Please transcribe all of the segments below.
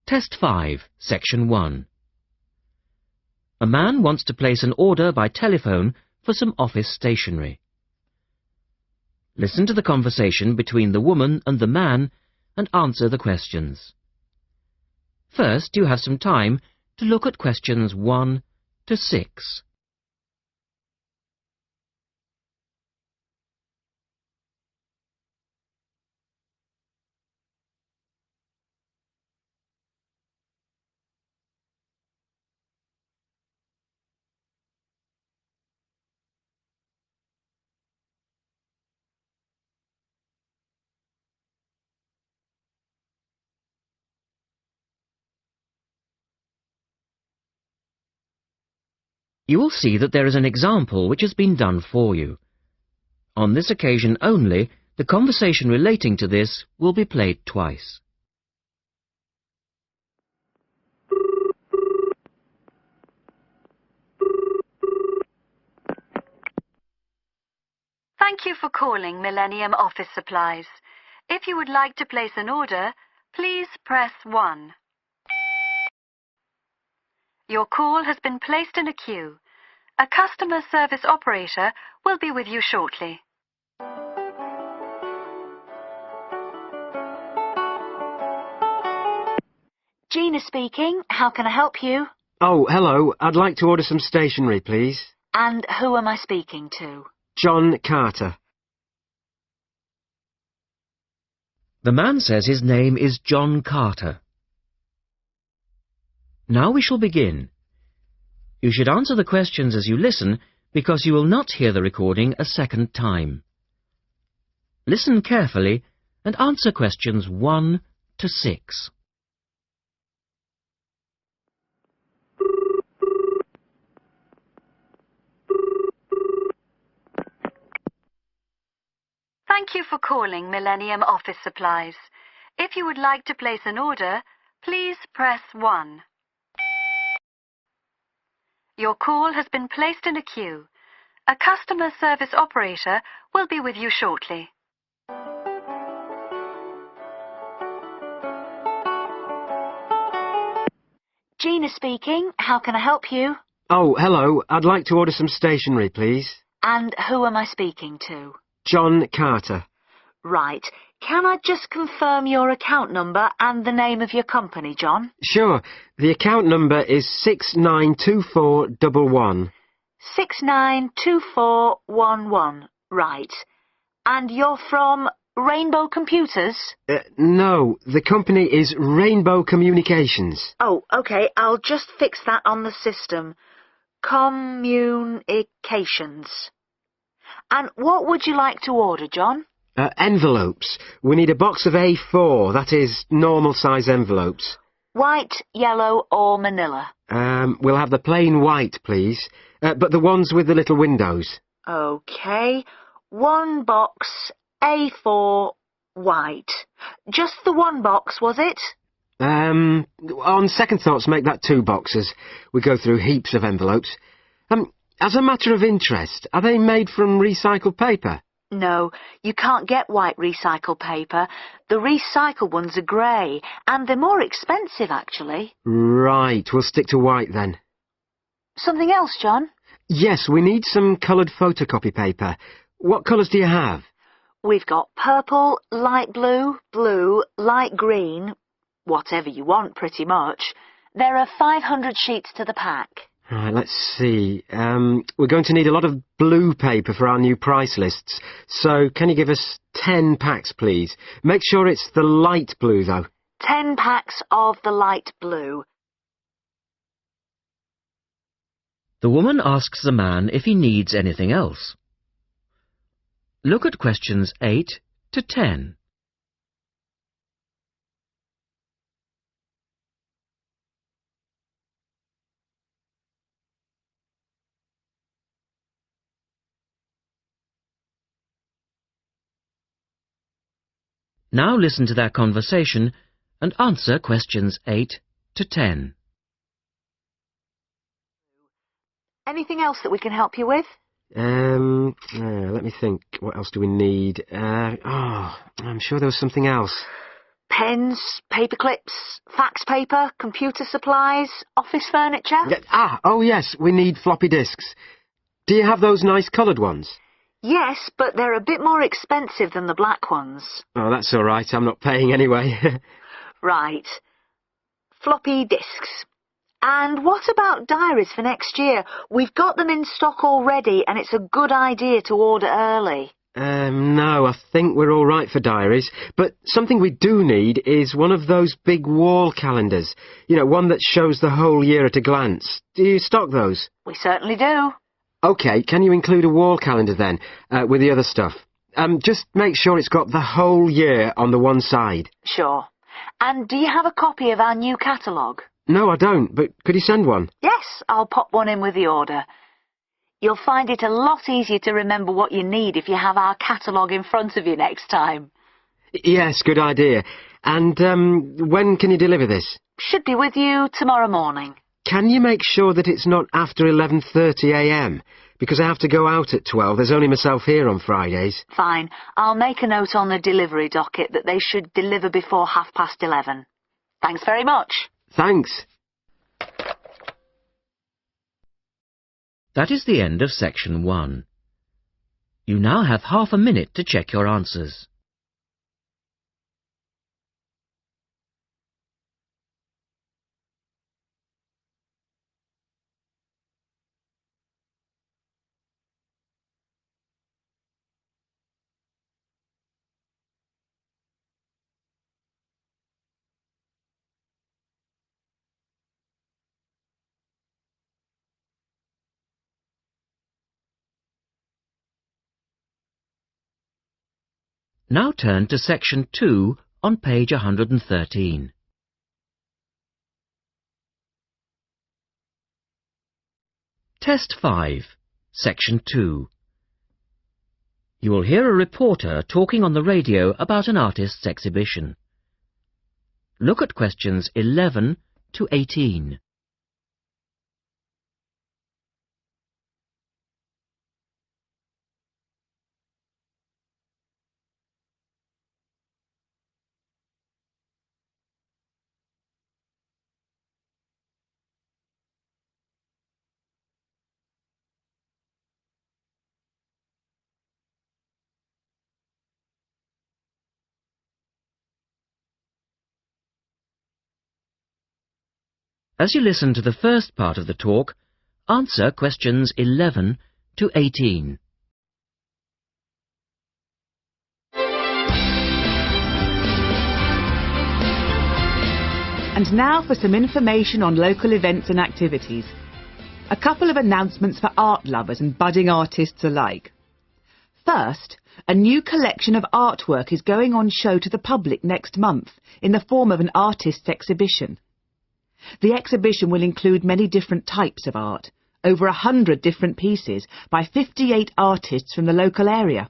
Test 5, Section 1. A man wants to place an order by telephone for some office stationery. Listen to the conversation between the woman and the man and answer the questions. First, you have some time to look at questions 1 to 6. You will see that there is an example which has been done for you. On this occasion only, the conversation relating to this will be played twice. Thank you for calling Millennium Office Supplies. If you would like to place an order, please press 1. Your call has been placed in a queue. A customer service operator will be with you shortly. Gina speaking. How can I help you? Oh, hello. I'd like to order some stationery, please. And who am I speaking to? John Carter. The man says his name is John Carter. Now we shall begin. You should answer the questions as you listen, because you will not hear the recording a second time. Listen carefully and answer questions 1 to 6. Thank you for calling Millennium Office Supplies. If you would like to place an order, please press 1. Your call has been placed in a queue. A customer service operator will be with you shortly. Gina speaking. How can I help you? Oh, hello. I'd like to order some stationery, please. And who am I speaking to? John Carter. Right. Can I just confirm your account number and the name of your company, John? Sure. The account number is 692411. 692411. Right. And you're from Rainbow Computers? No, the company is Rainbow Communications. Oh, OK. I'll just fix that on the system. Communications. And what would you like to order, John? Envelopes. We need a box of A4, that is, normal size envelopes. White, yellow or manila? We'll have the plain white, please. But the ones with the little windows. OK. 1 box, A4, white. Just the 1 box, was it? On second thoughts, make that 2 boxes. We go through heaps of envelopes. As a matter of interest, are they made from recycled paper? No, you can't get white recycled paper. The recycled ones are grey, and they're more expensive, actually. Right, we'll stick to white then. Something else, John? Yes, we need some coloured photocopy paper. What colours do you have? We've got purple, light blue, blue, light green, whatever you want, pretty much. There are 500 sheets to the pack. Right, let's see. We're going to need a lot of blue paper for our new price lists. So can you give us 10 packs, please? Make sure it's the light blue, though. 10 packs of the light blue. The woman asks the man if he needs anything else. Look at questions 8 to 10. Now listen to their conversation and answer questions 8 to 10. Anything else that we can help you with? Let me think. What else do we need? I'm sure there was something else. Pens, paper clips, fax paper, computer supplies, office furniture. Oh yes, we need floppy disks. Do you have those nice coloured ones? Yes, but they're a bit more expensive than the black ones. Oh, that's all right. I'm not paying anyway. Right. Floppy disks. And what about diaries for next year? We've got them in stock already, and it's a good idea to order early. No, I think we're all right for diaries. But something we do need is one of those big wall calendars. You know, one that shows the whole year at a glance. Do you stock those? We certainly do. OK, can you include a wall calendar then, with the other stuff? Just make sure it's got the whole year on the one side. Sure. And do you have a copy of our new catalogue? No, I don't, but could you send one? Yes, I'll pop one in with the order. You'll find it a lot easier to remember what you need if you have our catalogue in front of you next time. Yes, good idea. And when can you deliver this? Should be with you tomorrow morning. Can you make sure that it's not after 11:30 a.m? Because I have to go out at 12. There's only myself here on Fridays. Fine. I'll make a note on the delivery docket that they should deliver before 11:30. Thanks very much. Thanks. That is the end of section 1. You now have half a minute to check your answers. Now turn to section 2 on page 113. Test 5, section 2. You will hear a reporter talking on the radio about an artist's exhibition. Look at questions 11 to 18. As you listen to the first part of the talk, answer questions 11 to 18. And now for some information on local events and activities. A couple of announcements for art lovers and budding artists alike. First, a new collection of artwork is going on show to the public next month in the form of an artist's exhibition. The exhibition will include many different types of art, over 100 different pieces by 58 artists from the local area.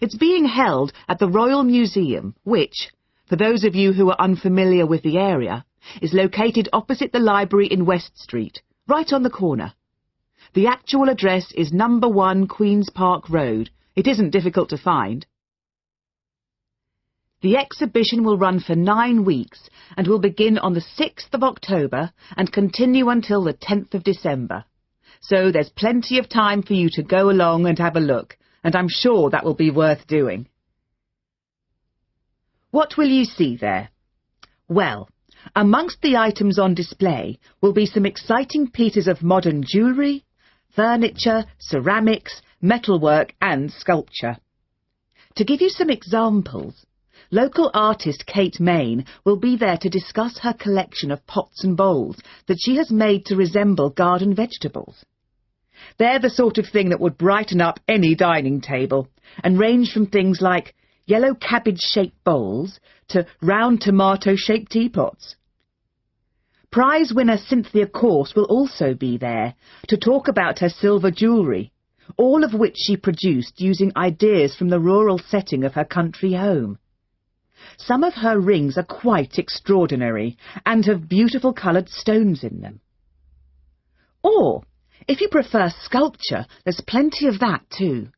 It's being held at the Royal Museum, which, for those of you who are unfamiliar with the area, is located opposite the library in West Street, right on the corner. The actual address is number 1 Queen's Park Road. It isn't difficult to find. The exhibition will run for 9 weeks and will begin on the 6th of October and continue until the 10th of December. So there's plenty of time for you to go along and have a look, and I'm sure that will be worth doing. What will you see there? Well, amongst the items on display will be some exciting pieces of modern jewellery, furniture, ceramics, metalwork and sculpture. To give you some examples, local artist Kate Main will be there to discuss her collection of pots and bowls that she has made to resemble garden vegetables. They're the sort of thing that would brighten up any dining table and range from things like yellow cabbage-shaped bowls to round tomato-shaped teapots. Prize winner Cynthia Corse will also be there to talk about her silver jewellery, all of which she produced using ideas from the rural setting of her country home. Some of her rings are quite extraordinary and have beautiful coloured stones in them. Or, if you prefer sculpture, there's plenty of that too.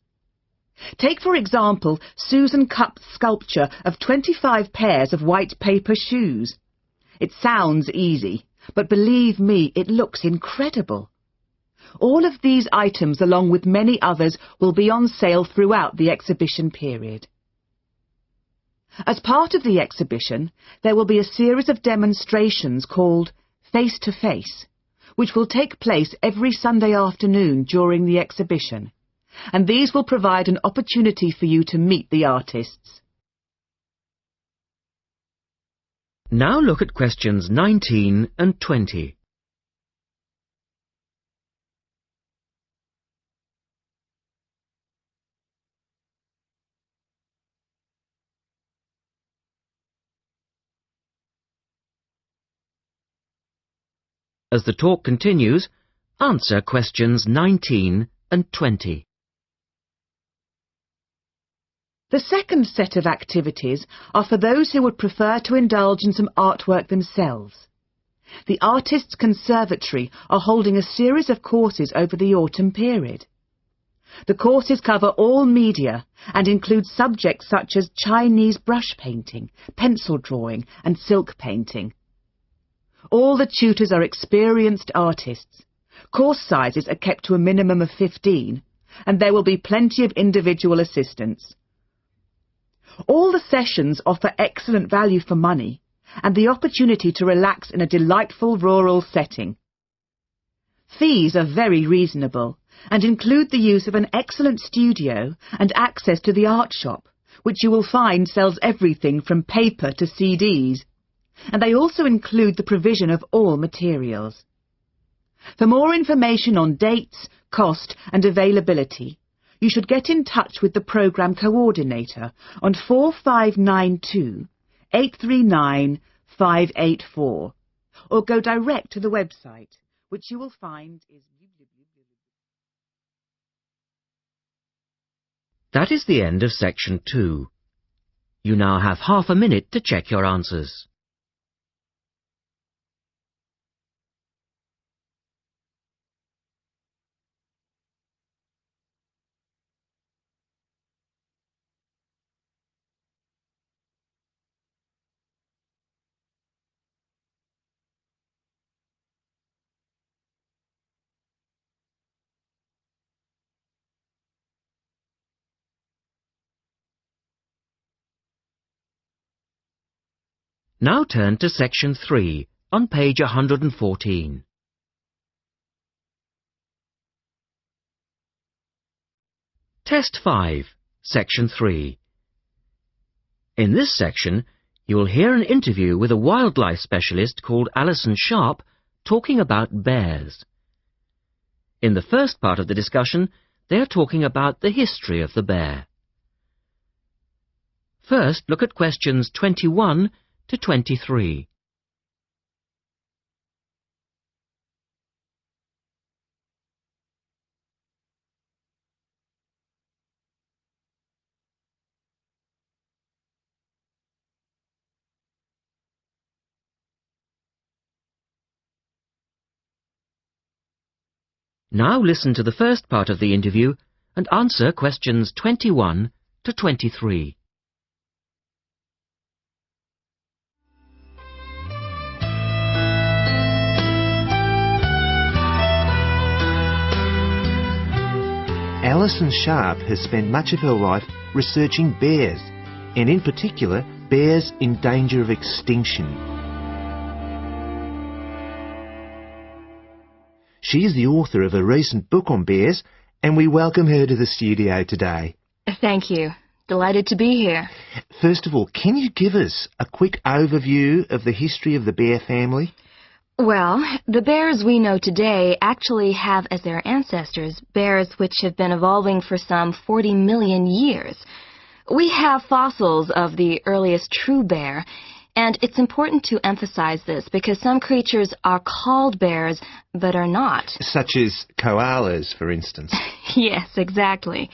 Take, for example, Susan Cupp's sculpture of 25 pairs of white paper shoes. It sounds easy, but believe me, it looks incredible. All of these items, along with many others, will be on sale throughout the exhibition period. As part of the exhibition, there will be a series of demonstrations called Face to Face, which will take place every Sunday afternoon during the exhibition, and these will provide an opportunity for you to meet the artists. Now look at questions 19 and 20. As the talk continues, answer questions 19 and 20. The second set of activities are for those who would prefer to indulge in some artwork themselves. The Artists' Conservatory are holding a series of courses over the autumn period. The courses cover all media and include subjects such as Chinese brush painting, pencil drawing and silk painting. All the tutors are experienced artists. Course sizes are kept to a minimum of 15, and there will be plenty of individual assistance. All the sessions offer excellent value for money and the opportunity to relax in a delightful rural setting. Fees are very reasonable and include the use of an excellent studio and access to the art shop, which you will find sells everything from paper to CDs. And they also include the provision of all materials. For more information on dates, cost and availability, you should get in touch with the programme coordinator on 4592 839 584 or go direct to the website, which you will find is... That is the end of section 2. You now have half a minute to check your answers. Now turn to section 3 on page 114. Test 5, section 3. In this section, you will hear an interview with a wildlife specialist called Alison Sharp talking about bears. In the first part of the discussion, they are talking about the history of the bear. First, look at questions 21 to 23. Now listen to the first part of the interview and answer questions 21 to 23. Alison Sharp has spent much of her life researching bears, and in particular, bears in danger of extinction. She is the author of a recent book on bears, and we welcome her to the studio today. Thank you. Delighted to be here. First of all, can you give us a quick overview of the history of the bear family? Well, the bears we know today actually have as their ancestors bears which have been evolving for some 40 million years. We have fossils of the earliest true bear, and it's important to emphasize this because some creatures are called bears but are not. Such as koalas, for instance. Yes, exactly.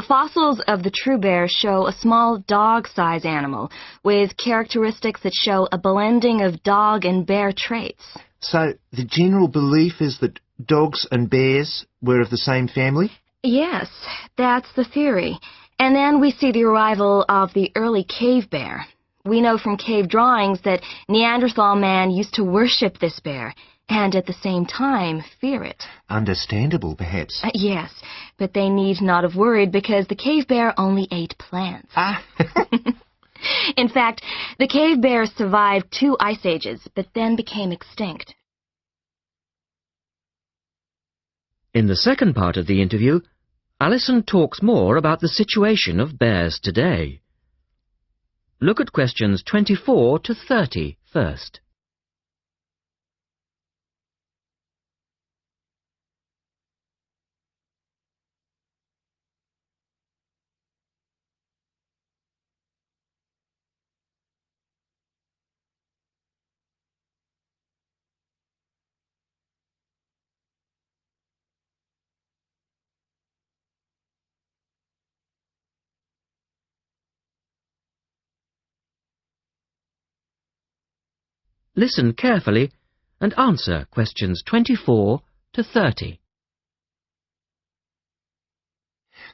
Fossils of the true bear show a small dog-size animal with characteristics that show a blending of dog and bear traits. So the general belief is that dogs and bears were of the same family? Yes, that's the theory. And then we see the arrival of the early cave bear. We know from cave drawings that Neanderthal man used to worship this bear, and at the same time fear it. Understandable, perhaps. Yes, but they need not have worried because the cave bear only ate plants. Ah, In fact, the cave bear survived 2 ice ages, but then became extinct. In the second part of the interview, Alison talks more about the situation of bears today. Look at questions 24 to 30 first. Listen carefully and answer questions 24 to 30.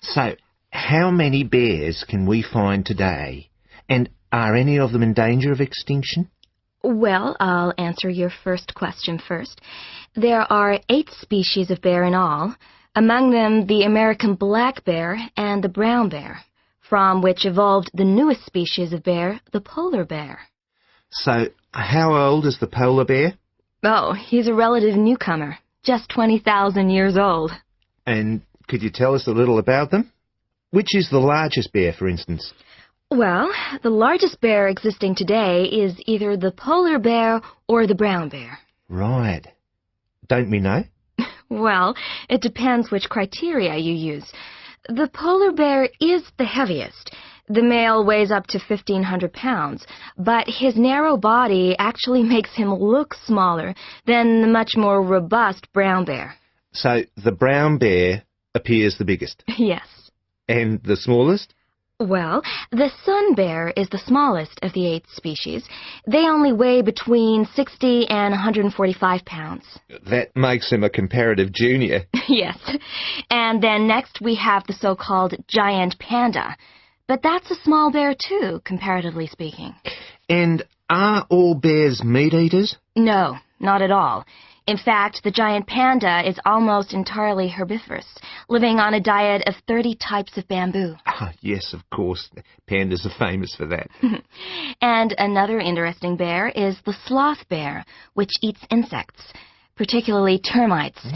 so how many bears can we find today? And are any of them in danger of extinction? Well, I'll answer your first question first. There are 8 species of bear in all, among them the American black bear and the brown bear, from which evolved the newest species of bear, the polar bear. So how old is the polar bear? Oh, he's a relative newcomer, just 20,000 years old. And could you tell us a little about them? Which is the largest bear, for instance? Well, the largest bear existing today is either the polar bear or the brown bear. Right. Don't we know? Well, it depends which criteria you use. The polar bear is the heaviest. The male weighs up to 1,500 pounds, but his narrow body actually makes him look smaller than the much more robust brown bear. So the brown bear appears the biggest. Yes. And the smallest? Well, the sun bear is the smallest of the 8 species. They only weigh between 60 and 145 pounds. That makes him a comparative junior. Yes. And then next we have the so-called giant panda. But that's a small bear too, comparatively speaking. And are all bears meat eaters? No, not at all. In fact, the giant panda is almost entirely herbivorous, living on a diet of 30 types of bamboo. Ah, yes, of course. Pandas are famous for that. And another interesting bear is the sloth bear, which eats insects, particularly termites.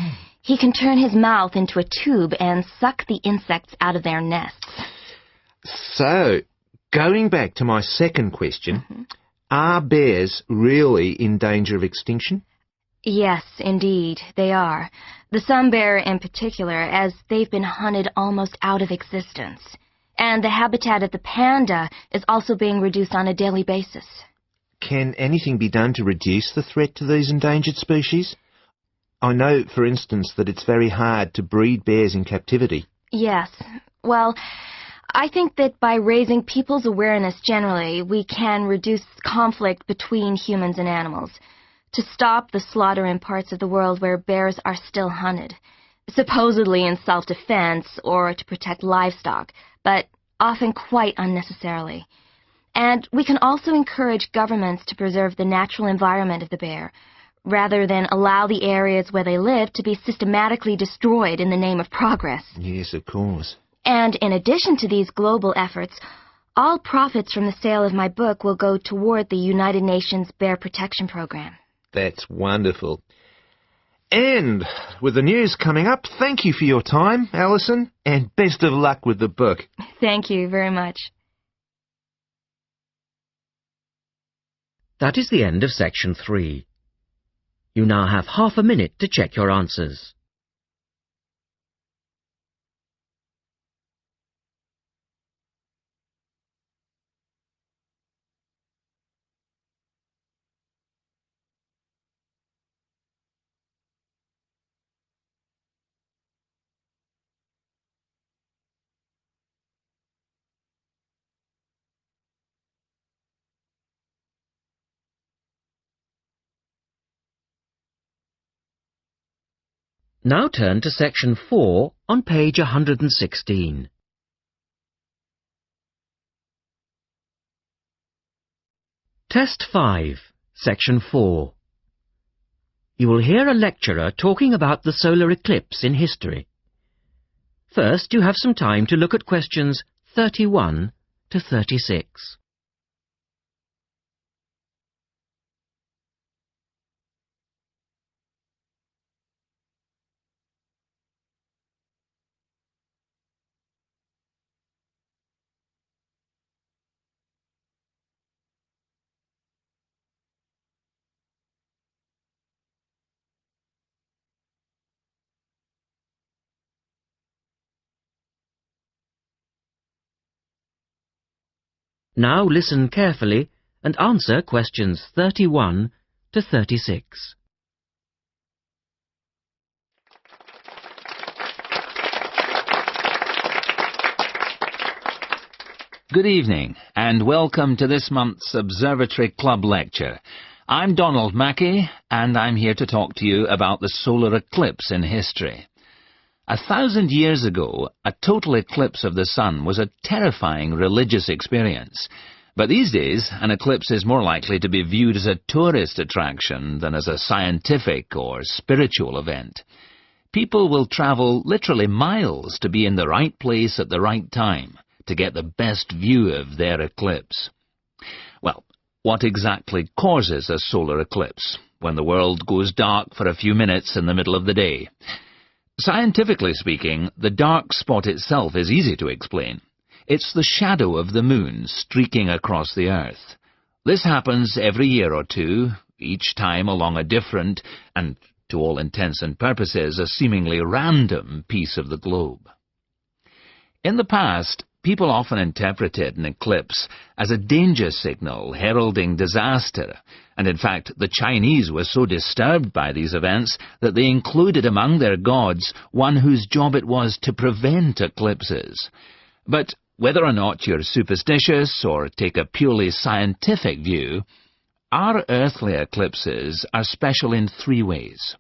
He can turn his mouth into a tube and suck the insects out of their nests. So, going back to my second question, are bears really in danger of extinction? Yes, indeed, they are. The sun bear in particular, as they've been hunted almost out of existence. And the habitat of the panda is also being reduced on a daily basis. Can anything be done to reduce the threat to these endangered species? I know, for instance, that it's very hard to breed bears in captivity. Yes. Well, I think that by raising people's awareness generally, we can reduce conflict between humans and animals, to stop the slaughter in parts of the world where bears are still hunted, supposedly in self-defense or to protect livestock, but often quite unnecessarily. And we can also encourage governments to preserve the natural environment of the bear, rather than allow the areas where they live to be systematically destroyed in the name of progress. Yes, of course. And in addition to these global efforts, all profits from the sale of my book will go toward the United Nations Bear Protection Program. That's wonderful. And with the news coming up, thank you for your time, Alison, and best of luck with the book. Thank you very much. That is the end of section 3. You now have half a minute to check your answers. Now turn to section 4 on page 116. Test 5, section 4. You will hear a lecturer talking about the solar eclipse in history. First, you have some time to look at questions 31 to 36. Now listen carefully and answer questions 31 to 36. Good evening, and welcome to this month's Observatory Club lecture. I'm Donald Mackey, and I'm here to talk to you about the solar eclipse in history. 1,000 years ago, a total eclipse of the sun was a terrifying religious experience. But these days, an eclipse is more likely to be viewed as a tourist attraction than as a scientific or spiritual event. People will travel literally miles to be in the right place at the right time to get the best view of their eclipse. Well, what exactly causes a solar eclipse when the world goes dark for a few minutes in the middle of the day? Scientifically speaking, the dark spot itself is easy to explain. It's the shadow of the moon streaking across the Earth. This happens every year or two, each time along a different, and to all intents and purposes, a seemingly random piece of the globe. In the past, people often interpreted an eclipse as a danger signal heralding disaster, and in fact the Chinese were so disturbed by these events that they included among their gods one whose job it was to prevent eclipses. But whether or not you're superstitious or take a purely scientific view, our earthly eclipses are special in 3 ways.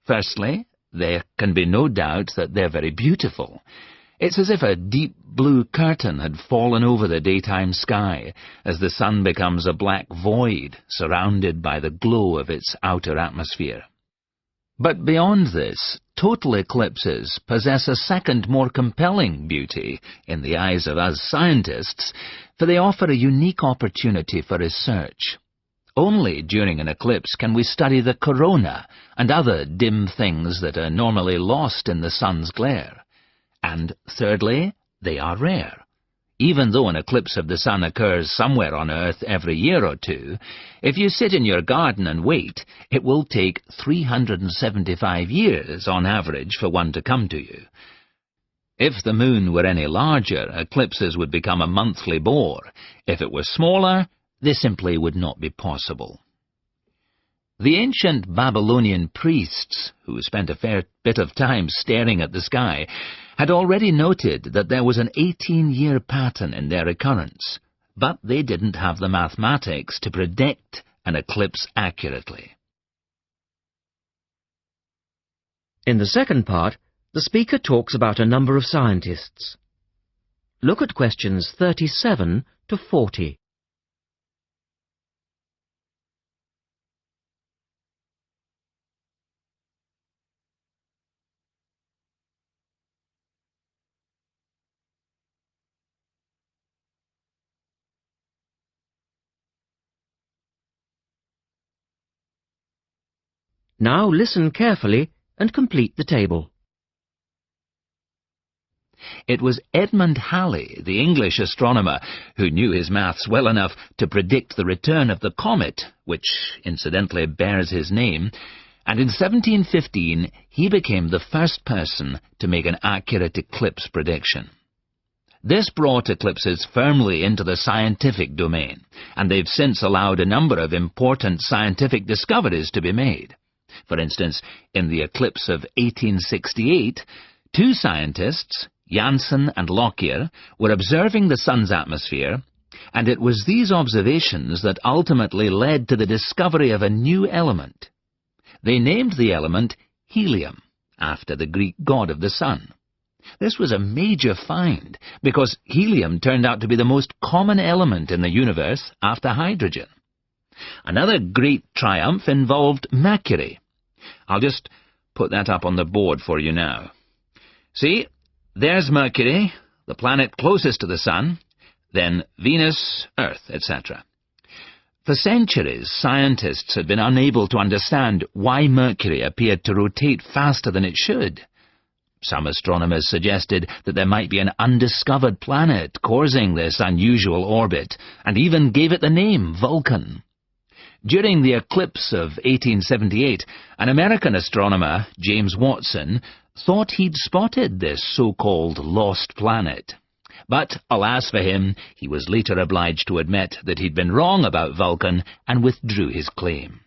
Firstly, there can be no doubt that they're very beautiful. It's as if a deep blue curtain had fallen over the daytime sky as the sun becomes a black void surrounded by the glow of its outer atmosphere. But beyond this, total eclipses possess a second, more compelling beauty in the eyes of us scientists, for they offer a unique opportunity for research. Only during an eclipse can we study the corona and other dim things that are normally lost in the sun's glare. And thirdly, they are rare. Even though an eclipse of the sun occurs somewhere on Earth every year or two, if you sit in your garden and wait, it will take 375 years on average for one to come to you. If the moon were any larger, eclipses would become a monthly bore. If it were smaller, they simply would not be possible. The ancient Babylonian priests, who spent a fair bit of time staring at the sky, had already noted that there was an 18-year pattern in their occurrence, but they didn't have the mathematics to predict an eclipse accurately. In the second part, the speaker talks about a number of scientists. Look at questions 37 to 40. Now listen carefully and complete the table. It was Edmund Halley, the English astronomer, who knew his maths well enough to predict the return of the comet, which incidentally bears his name, and in 1715 he became the first person to make an accurate eclipse prediction. This brought eclipses firmly into the scientific domain, and they've since allowed a number of important scientific discoveries to be made. For instance, in the eclipse of 1868, 2 scientists, Janssen and Lockyer, were observing the sun's atmosphere, and it was these observations that ultimately led to the discovery of a new element. They named the element helium, after the Greek god of the sun. This was a major find, because helium turned out to be the most common element in the universe after hydrogen. Another great triumph involved Mercury. I'll just put that up on the board for you now. See, there's Mercury, the planet closest to the sun, then Venus, Earth, etc. For centuries, scientists had been unable to understand why Mercury appeared to rotate faster than it should. Some astronomers suggested that there might be an undiscovered planet causing this unusual orbit, and even gave it the name Vulcan. During the eclipse of 1878, an American astronomer, James Watson, thought he'd spotted this so-called lost planet. But, alas for him, he was later obliged to admit that he'd been wrong about Vulcan and withdrew his claim.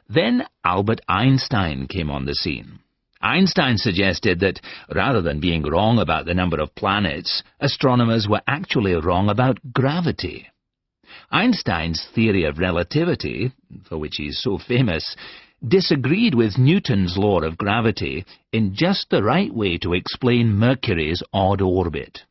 Then Albert Einstein came on the scene. Einstein suggested that, rather than being wrong about the number of planets, astronomers were actually wrong about gravity. Einstein's theory of relativity, for which he's so famous, disagreed with Newton's law of gravity in just the right way to explain Mercury's odd orbit.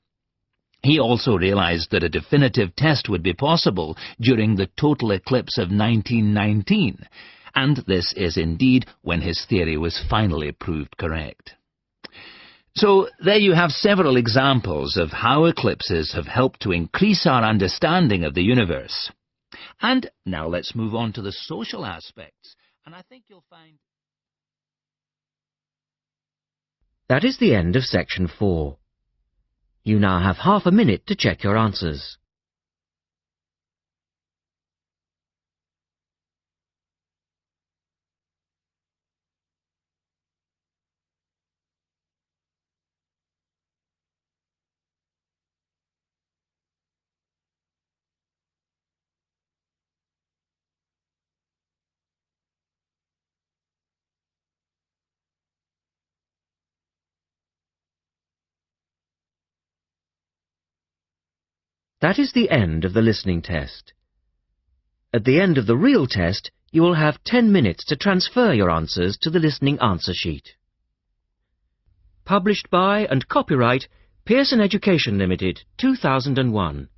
He also realized that a definitive test would be possible during the total eclipse of 1919, and this is indeed when his theory was finally proved correct. So there you have several examples of how eclipses have helped to increase our understanding of the universe. And now let's move on to the social aspects, and I think you'll find... That is the end of section 4. You now have half a minute to check your answers. That is the end of the listening test. At the end of the real test, you will have 10 minutes to transfer your answers to the listening answer sheet. Published by and copyright Pearson Education Limited, 2001.